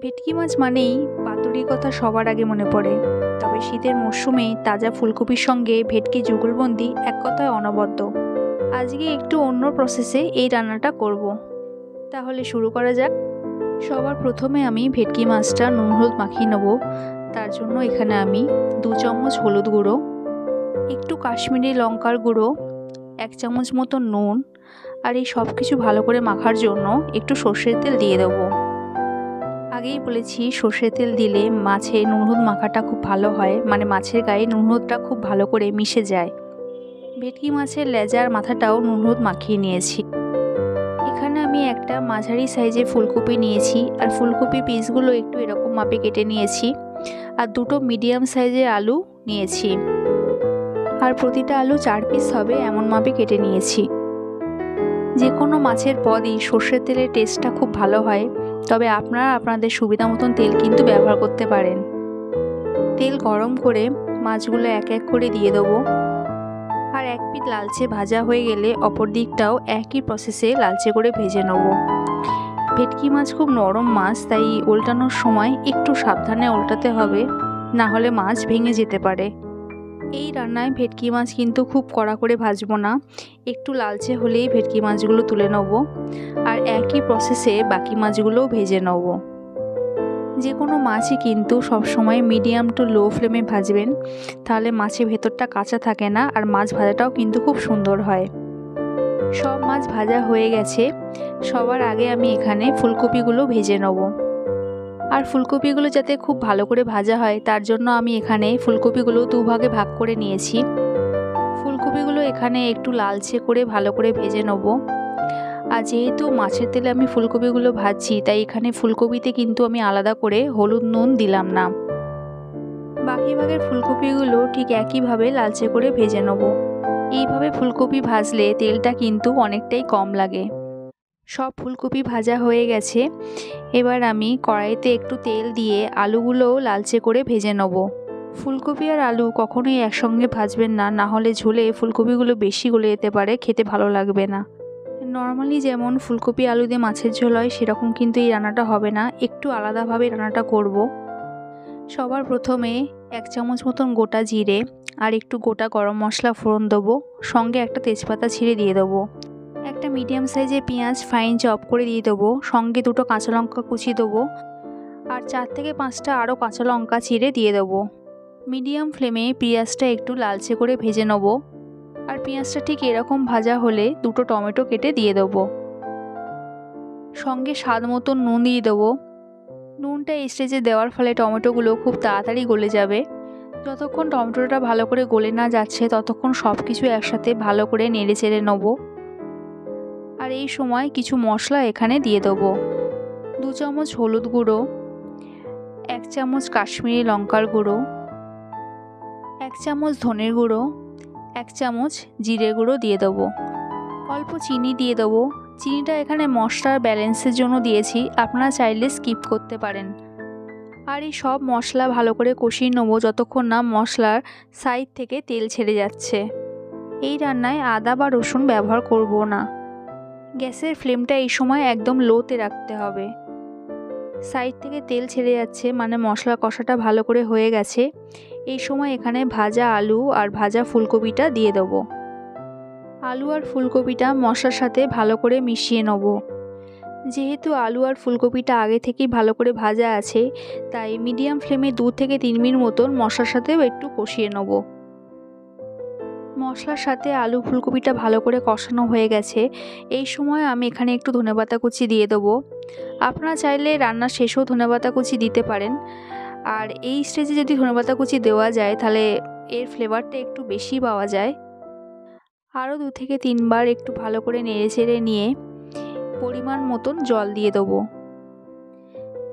ভেটকি মাছ মানেই পাতুরির কথা সবার আগে মনে পড়ে। তবে শীতের মরশুমে তাজা ফুলকপির সঙ্গে ভেটকি যুগলবন্দি এক কথায় অনবদ্য। আজকে একটু অন্য প্রসেসে এই রান্নাটা করব। তাহলে শুরু করা যাক। সবার প্রথমে আমি ভেটকি মাছটা নুন হলুদ মাখিয়ে নেব। তার জন্য এখানে আমি 2 চামচ হলুদ গুঁড়ো, একটু কাশ্মীরি লঙ্কার গুঁড়ো, 1 চামচ মতো নুন আর এই সব কিছু ভালো করে মাখার জন্য একটু সর্ষের তেল দিয়ে দেবো। আগেই বলেছি সর্ষের তেল দিলে মাছে নুন হলুদ মাখাটা খুব ভালো হয়, মানে মাছের গায়ে নুন হলুদটা খুব ভালো করে মিশে যায়। ভেটকি মাছের লেজার মাথাটাও নুন হলুদ মাখিয়ে নিয়েছি। এখানে আমি একটা মাঝারি সাইজে ফুলকপি নিয়েছি, আর ফুলকপি পিসগুলো একটু এরকম মাপে কেটে নিয়েছি। আর 2টো মিডিয়াম সাইজের আলু নিয়েছি, আর প্রতিটা আলু 4 পিস হবে এমন মাপে কেটে নিয়েছি। যে কোনো মাছের পদই সর্ষের তেলের টেস্টটা খুব ভালো হয়, তবে আপনারা আপনাদের সুবিধা মতন তেল কিন্তু ব্যবহার করতে পারেন। তেল গরম করে মাছগুলো এক এক করে দিয়ে দেবো। আর এক পিঠ লালচে ভাজা হয়ে গেলে অপর দিকটাও একই প্রসেসে লালচে করে ভেজে নেব। ভেটকি মাছ খুব নরম মাছ, তাই উল্টানোর সময় একটু সাবধানে উল্টাতে হবে, না হলে মাছ ভেঙে যেতে পারে। এই রান্নায় ভেটকি মাছ কিন্তু খুব কড়া করে ভাজবো না, একটু লালচে হলেই ভেটকি মাছগুলো তুলে নেব। আর একই প্রসেসে বাকি মাছগুলোও ভেজে নেব। যে কোনো মাছই কিন্তু সবসময় মিডিয়াম টু লো ফ্লেমে ভাজবেন, তাহলে মাছের ভেতরটা কাঁচা থাকে না, আর মাছ ভাজাটাও কিন্তু খুব সুন্দর হয়। সব মাছ ভাজা হয়ে গেছে। সবার আগে আমি এখানে ফুলকপিগুলো ভেজে নেব। আর ফুলকপিগুলো যাতে খুব ভালো করে ভাজা হয়, তার জন্য আমি এখানে ফুলকপিগুলো 2 ভাগে ভাগ করে নিয়েছি। ফুলকপিগুলো এখানে একটু লালচে করে ভালো করে ভেজে নেব। আর যেহেতু মাছের তেলে আমি ফুলকপিগুলো ভাজছি, তাই এখানে ফুলকপিতে কিন্তু আমি আলাদা করে হলুদ নুন দিলাম না। বাকি ভাগের ফুলকপিগুলো ঠিক একইভাবে লালচে করে ভেজে নেব। এইভাবে ফুলকপি ভাজলে তেলটা কিন্তু অনেকটাই কম লাগে। সব ফুলকপি ভাজা হয়ে গেছে। এবার আমি কড়াইতে একটু তেল দিয়ে আলুগুলোও লালচে করে ভেজে নেব। ফুলকপি আর আলু কখনোই একসঙ্গে ভাজবেন না, না হলে ঝোলে ফুলকপিগুলো বেশি গলে যেতে পারে, খেতে ভালো লাগবে না। নর্মালি যেমন ফুলকপি আলু দিয়ে মাছের ঝোল হয়, সেরকম কিন্তু এই রান্নাটা হবে না, একটু আলাদাভাবে রান্নাটা করব। সবার প্রথমে 1 চামচ মতন গোটা জিরে আর একটু গোটা গরম মশলা ফোড়ন দেবো, সঙ্গে একটা তেজপাতা ছিঁড়ে দিয়ে দেবো। একটা মিডিয়াম সাইজের পেঁয়াজ ফাইন চপ করে দিয়ে দেবো, সঙ্গে 2টো কাঁচা লঙ্কা কুচি দেবো, আর 4 থেকে 5টা আরও কাঁচা লঙ্কা চিড়ে দিয়ে দেবো। মিডিয়াম ফ্লেমে পেঁয়াজটা একটু লালচে করে ভেজে নেব। আর পেঁয়াজটা ঠিক এরকম ভাজা হলে 2টো টমেটো কেটে দিয়ে দেবো। সঙ্গে স্বাদ মতন নুন দিয়ে দেবো। নুনটা এই স্টেজে দেওয়ার ফলে টমেটোগুলো খুব তাড়াতাড়ি গলে যাবে। যতক্ষণ টমেটোটা ভালো করে গলে না যাচ্ছে, ততক্ষণ সব কিছু একসাথে ভালো করে নেড়ে চেড়ে নেব। আর এই সময় কিছু মশলা এখানে দিয়ে দেবো। 2 চামচ হলুদ গুঁড়ো, 1 চামচ কাশ্মীরি লঙ্কার গুঁড়ো, 1 চামচ ধনের গুঁড়ো, 1 চামচ জিরে গুঁড়ো দিয়ে দেবো। অল্প চিনি দিয়ে দেবো। চিনিটা এখানে মশলার ব্যালেন্সের জন্য দিয়েছি, আপনারা চাইলে স্কিপ করতে পারেন। আর এই সব মশলা ভালো করে কষিয়ে নেবো যতক্ষণ না মশলার সাইড থেকে তেল ছেড়ে যাচ্ছে। এই রান্নায় আদা বা রসুন ব্যবহার করব না। গ্যাসের ফ্লেমটা এই সময় একদম লোতে রাখতে হবে। সাইড থেকে তেল ছেড়ে যাচ্ছে, মানে মশলা কষাটা ভালো করে হয়ে গেছে। এই সময় এখানে ভাজা আলু আর ভাজা ফুলকপিটা দিয়ে দেবো। আলু আর ফুলকপিটা মশলার সাথে ভালো করে মিশিয়ে নেব। যেহেতু আলু আর ফুলকপিটা আগে থেকেই ভালো করে ভাজা আছে, তাই মিডিয়াম ফ্লেমে 2 থেকে 3 মিনিট মতন মশলার সাথেও একটু কষিয়ে নেব। মশলার সাথে আলু ফুলকপিটা ভালো করে কষানো হয়ে গেছে। এই সময় আমি এখানে একটু ধনেপাতা কুচি দিয়ে দেবো। আপনারা চাইলে রান্নার শেষেও ধনেপাতা কুচি দিতে পারেন। আর এই স্টেজে যদি ধনেপাতা কুচি দেওয়া যায়, তাহলে এর ফ্লেভারটা একটু বেশি পাওয়া যায়। আরও 2 থেকে 3 বার একটু ভালো করে নেড়ে চেড়ে নিয়ে পরিমাণ মতন জল দিয়ে দেবো।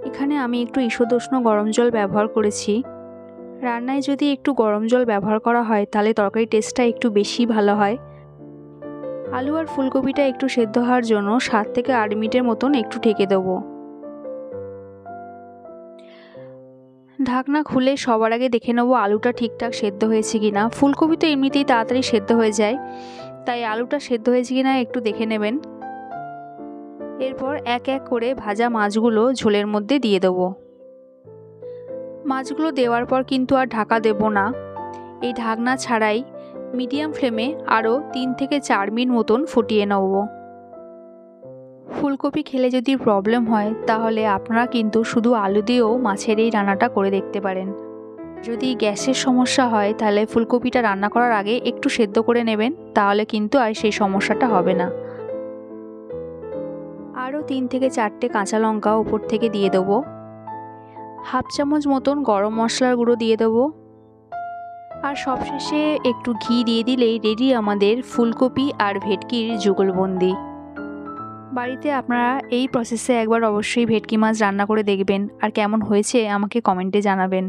এখানে আমি একটু ঈষদুষ্ণ গরম জল ব্যবহার করেছি। রান্নায় যদি একটু গরম জল ব্যবহার করা হয়, তাহলে তরকারির টেস্টটা একটু বেশি ভালো হয়। আলু আর ফুলকপিটা একটু সেদ্ধ হওয়ার জন্য 7 থেকে 8 মিনিটের মতন একটু ঢেকে দেবো। ঢাকনা খুলে সবার আগে দেখে নেবো আলুটা ঠিকঠাক সেদ্ধ হয়েছে কিনা। ফুলকপি তো এমনিতেই তাড়াতাড়ি সেদ্ধ হয়ে যায়, তাই আলুটা সেদ্ধ হয়েছে কিনা একটু দেখে নেবেন। এরপর এক এক করে ভাজা মাছগুলো ঝোলের মধ্যে দিয়ে দেবো। মাছগুলো দেওয়ার পর কিন্তু আর ঢাকা দেব না, এই ঢাকনা ছাড়াই মিডিয়াম ফ্লেমে আরও 3 থেকে 4 মিনিট মতন ফুটিয়ে নেব। ফুলকপি খেলে যদি প্রবলেম হয় তাহলে আপনারা কিন্তু শুধু আলু দিয়েও মাছের এই রান্নাটা করে দেখতে পারেন। যদি গ্যাসের সমস্যা হয় তাহলে ফুলকপিটা রান্না করার আগে একটু সেদ্ধ করে নেবেন, তাহলে কিন্তু আর সেই সমস্যাটা হবে না। আরও 3 থেকে 4টে কাঁচা লঙ্কা উপর থেকে দিয়ে দেবো। হাফ চামচ মতন গরম মশলার গুঁড়ো দিয়ে দেবো। আর সবশেষে একটু ঘি দিয়ে দিলেই রেডি আমাদের ফুলকপি আর ভেটকির যুগলবন্দি। বাড়িতে আপনারা এই প্রসেসে একবার অবশ্যই ভেটকি মাছ রান্না করে দেখবেন, আর কেমন হয়েছে আমাকে কমেন্টে জানাবেন।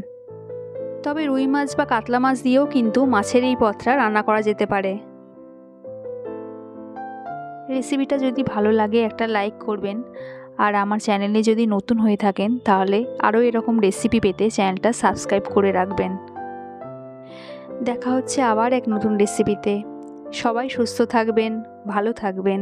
তবে রুই মাছ বা কাতলা মাছ দিয়েও কিন্তু মাছের এই পদটা রান্না করা যেতে পারে। রেসিপিটা যদি ভালো লাগে একটা লাইক করবেন, আর আমার চ্যানেলে যদি নতুন হয়ে থাকেন তাহলে আরও এরকম রেসিপি পেতে চ্যানেলটা সাবস্ক্রাইব করে রাখবেন। দেখা হচ্ছে আবার এক নতুন রেসিপিতে। সবাই সুস্থ থাকবেন, ভালো থাকবেন।